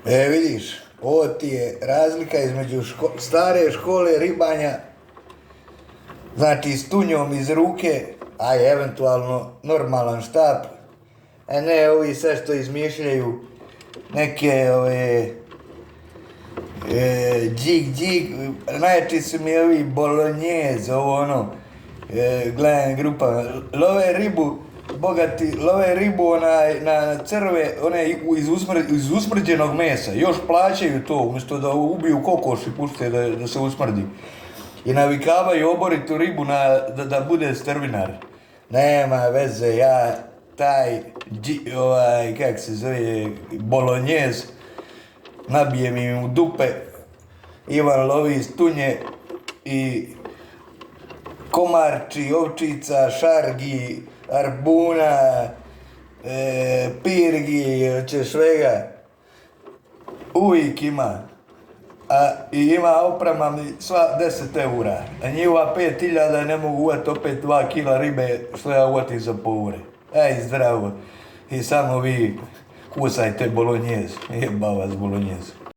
Vidiš, ovo ti je razlika između stare škole ribanja, znači s tunjom iz ruke, a eventualno normalan štap, a ne ovi sve što izmišljaju neke džig, najčešće su mi ovi bolognese, gledam grupa, love ribu, bogati, love ribu na crve, iz usmrđenog mesa, još plaćaju to, umjesto da ubiju kokoš i pušte da se usmrdi. I navikavaju oboritu ribu da bude strvinar. Nema veze, ja taj, kak se zove, bolognese, nabijem im u dupe, Ivan lovi iz tunje i komarči, ovčica, šargi, arbuna, pirgi, svega, uvijek ima. I ima oprema mi sva 10 eura, a njihova 5.000 ne mogu uvati opet 2 kila ribe što ja uvatim za povore. Zdravo. I samo vi kusajte bolognese, jeba vas bolognese.